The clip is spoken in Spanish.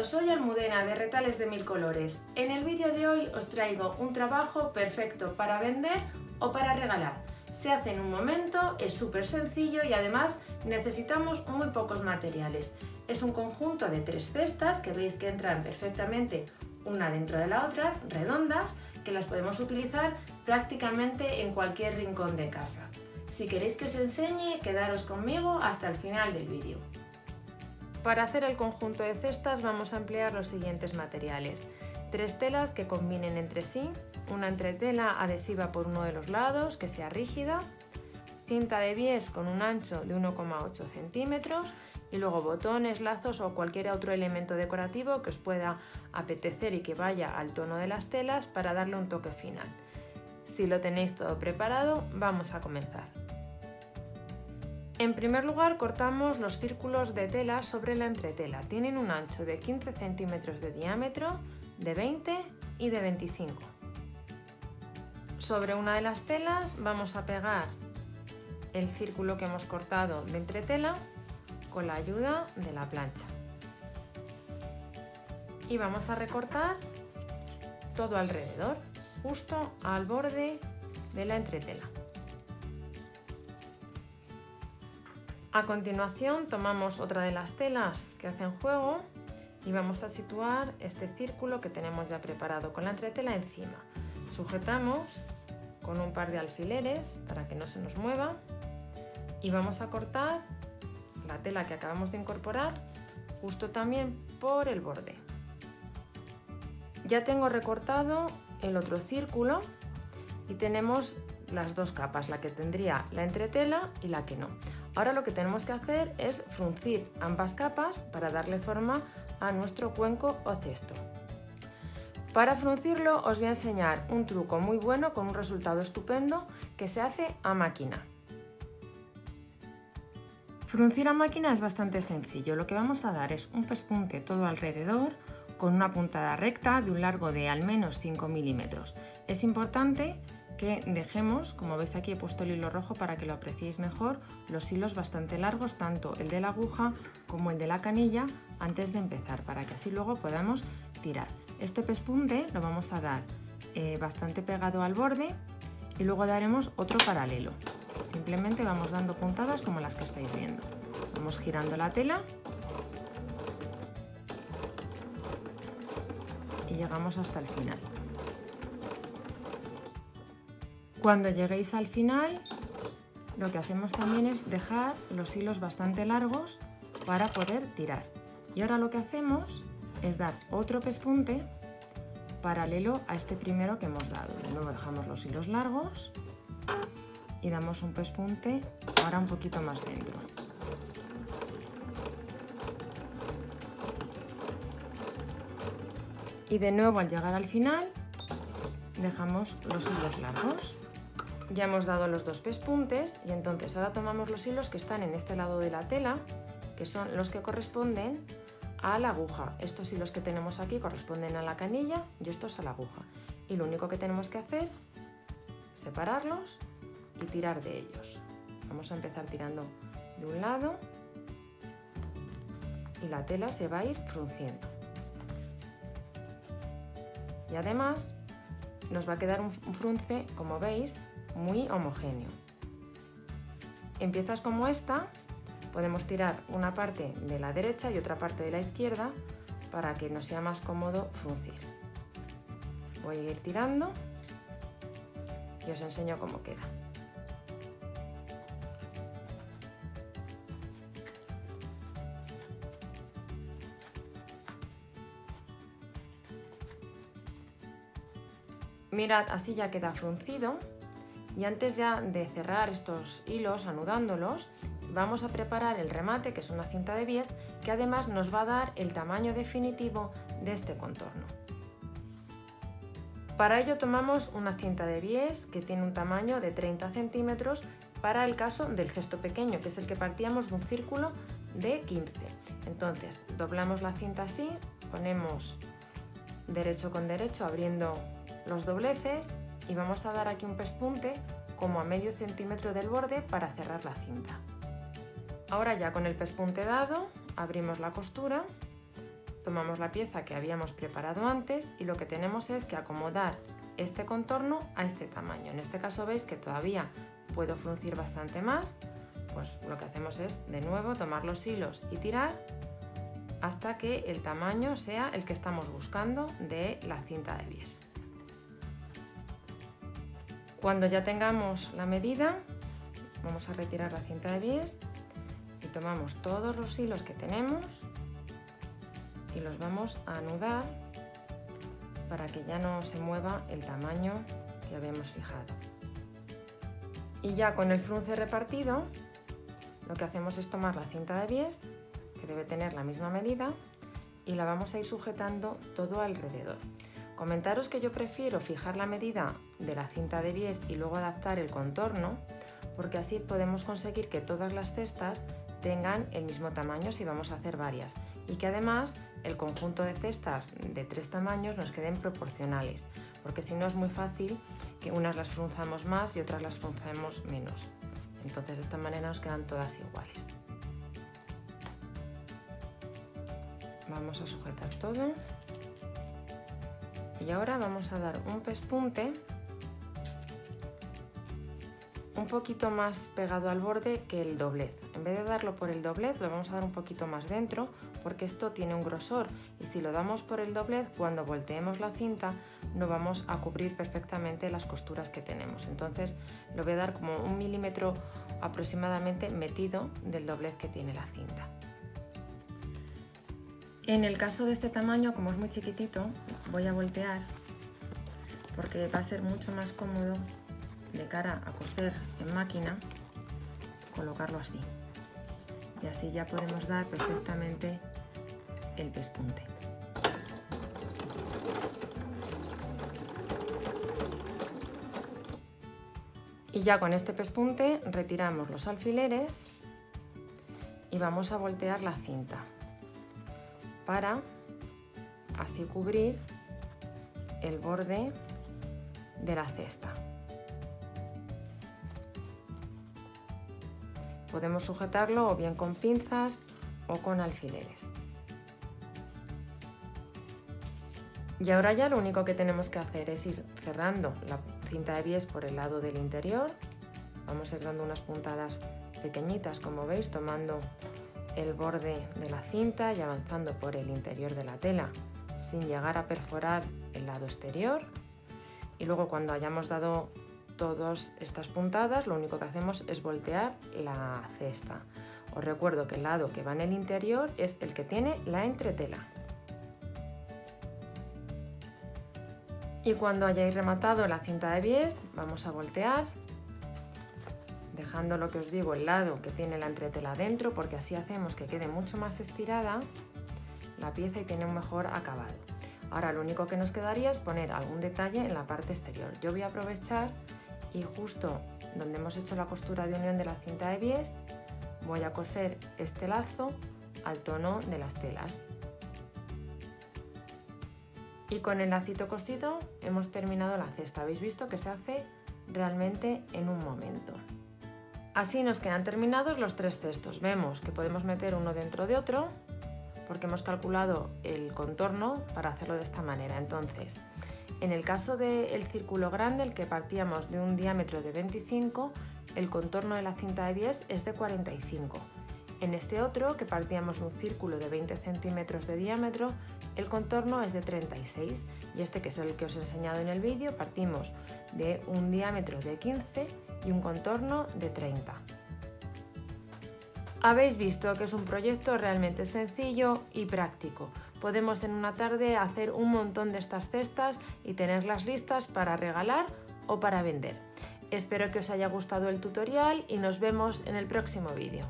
todos, soy Almudena de Retales de Mil Colores. En el vídeo de hoy os traigo un trabajo perfecto para vender o para regalar. Se hace en un momento, es súper sencillo y además necesitamos muy pocos materiales. Es un conjunto de 3 cestas que veis que entran perfectamente una dentro de la otra, redondas, que las podemos utilizar prácticamente en cualquier rincón de casa. Si queréis que os enseñe, quedaros conmigo hasta el final del vídeo. Para hacer el conjunto de cestas vamos a emplear los siguientes materiales: 3 telas que combinen entre sí, una entretela adhesiva por uno de los lados que sea rígida, cinta de bies con un ancho de 1,8 centímetros y luego botones, lazos o cualquier otro elemento decorativo que os pueda apetecer y que vaya al tono de las telas para darle un toque final. Si lo tenéis todo preparado, vamos a comenzar. En primer lugar, cortamos los círculos de tela sobre la entretela. Tienen un ancho de 15 centímetros de diámetro, de 20 y de 25. Sobre una de las telas vamos a pegar el círculo que hemos cortado de entretela con la ayuda de la plancha. Y vamos a recortar todo alrededor, justo al borde de la entretela. A continuación tomamos otra de las telas que hacen juego y vamos a situar este círculo que tenemos ya preparado con la entretela encima. Sujetamos con un par de alfileres para que no se nos mueva y vamos a cortar la tela que acabamos de incorporar justo también por el borde. Ya tengo recortado el otro círculo y tenemos las dos capas, la que tendría la entretela y la que no. Ahora lo que tenemos que hacer es fruncir ambas capas para darle forma a nuestro cuenco o cesto. Para fruncirlo os voy a enseñar un truco muy bueno con un resultado estupendo que se hace a máquina. Fruncir a máquina es bastante sencillo. Lo que vamos a dar es un pespunte todo alrededor con una puntada recta de un largo de al menos 5 milímetros. Es importante que dejemos, como veis aquí he puesto el hilo rojo para que lo apreciéis mejor, los hilos bastante largos, tanto el de la aguja como el de la canilla, antes de empezar, para que así luego podamos tirar. Este pespunte lo vamos a dar bastante pegado al borde y luego daremos otro paralelo. Simplemente vamos dando puntadas como las que estáis viendo. Vamos girando la tela y llegamos hasta el final. Cuando lleguéis al final, lo que hacemos también es dejar los hilos bastante largos para poder tirar. Y ahora lo que hacemos es dar otro pespunte paralelo a este primero que hemos dado. De nuevo dejamos los hilos largos y damos un pespunte ahora un poquito más dentro. Y de nuevo al llegar al final dejamos los hilos largos. Ya hemos dado los dos pespuntes y entonces ahora tomamos los hilos que están en este lado de la tela, que son los que corresponden a la aguja. Estos hilos que tenemos aquí corresponden a la canilla y estos a la aguja. Y lo único que tenemos que hacer es separarlos y tirar de ellos. Vamos a empezar tirando de un lado y la tela se va a ir frunciendo. Y además nos va a quedar un frunce, como veis, muy homogéneo. En piezas como esta podemos tirar una parte de la derecha y otra parte de la izquierda para que nos sea más cómodo fruncir. Voy a ir tirando y os enseño cómo queda. Mirad, así ya queda fruncido. Y antes ya de cerrar estos hilos anudándolos, vamos a preparar el remate, que es una cinta de bies, que además nos va a dar el tamaño definitivo de este contorno. Para ello tomamos una cinta de bies que tiene un tamaño de 30 centímetros para el caso del cesto pequeño, que es el que partíamos de un círculo de 15. Entonces doblamos la cinta así, ponemos derecho con derecho abriendo los dobleces y vamos a dar aquí un pespunte como a medio centímetro del borde para cerrar la cinta. Ahora ya con el pespunte dado abrimos la costura tomamos la pieza que habíamos preparado antes y lo que tenemos es que acomodar este contorno a este tamaño. En este caso veis que todavía puedo fruncir bastante más, pues lo que hacemos es de nuevo tomar los hilos y tirar hasta que el tamaño sea el que estamos buscando de la cinta de bies. Cuando ya tengamos la medida, vamos a retirar la cinta de bies y tomamos todos los hilos que tenemos y los vamos a anudar para que ya no se mueva el tamaño que habíamos fijado. Y ya con el frunce repartido, lo que hacemos es tomar la cinta de bies, que debe tener la misma medida, y la vamos a ir sujetando todo alrededor. Comentaros que yo prefiero fijar la medida de la cinta de bies y luego adaptar el contorno, porque así podemos conseguir que todas las cestas tengan el mismo tamaño si vamos a hacer varias, y que además el conjunto de cestas de 3 tamaños nos queden proporcionales, porque si no es muy fácil que unas las frunzamos más y otras las frunzamos menos. Entonces de esta manera nos quedan todas iguales. Vamos a sujetar todo y ahora vamos a dar un pespunte un poquito más pegado al borde que el doblez. En vez de darlo por el doblez, lo vamos a dar un poquito más dentro, porque esto tiene un grosor y si lo damos por el doblez, cuando volteemos la cinta no vamos a cubrir perfectamente las costuras que tenemos. Entonces lo voy a dar como 1 milímetro aproximadamente metido del doblez que tiene la cinta. En el caso de este tamaño, como es muy chiquitito, voy a voltear porque va a ser mucho más cómodo de cara a coser en máquina colocarlo así, y así ya podemos dar perfectamente el pespunte. Y ya con este pespunte retiramos los alfileres y vamos a voltear la cinta para así cubrir el borde de la cesta. Podemos sujetarlo o bien con pinzas o con alfileres. Y ahora ya lo único que tenemos que hacer es ir cerrando la cinta de bies por el lado del interior. Vamos a ir dando unas puntadas pequeñitas, como veis, tomando el borde de la cinta y avanzando por el interior de la tela sin llegar a perforar el lado exterior. Y luego cuando hayamos dado todas estas puntadas, lo único que hacemos es voltear la cesta. Os recuerdo que el lado que va en el interior es el que tiene la entretela. Y cuando hayáis rematado la cinta de bies, vamos a voltear, dejando lo que os digo, el lado que tiene la entretela dentro, porque así hacemos que quede mucho más estirada la pieza y tiene un mejor acabado. Ahora lo único que nos quedaría es poner algún detalle en la parte exterior. Yo voy a aprovechar y justo donde hemos hecho la costura de unión de la cinta de bies voy a coser este lazo al tono de las telas. Y con el lacito cosido hemos terminado la cesta. Habéis visto que se hace realmente en un momento. Así nos quedan terminados los 3 cestos. Vemos que podemos meter uno dentro de otro porque hemos calculado el contorno para hacerlo de esta manera. Entonces, en el caso del círculo grande, el que partíamos de un diámetro de 25, el contorno de la cinta de bies es de 45. En este otro, que partíamos de un círculo de 20 centímetros de diámetro, el contorno es de 36. Y este, que es el que os he enseñado en el vídeo, partimos de un diámetro de 15 y un contorno de 30. Habéis visto que es un proyecto realmente sencillo y práctico. Podemos en una tarde hacer un montón de estas cestas y tenerlas listas para regalar o para vender. Espero que os haya gustado el tutorial y nos vemos en el próximo vídeo.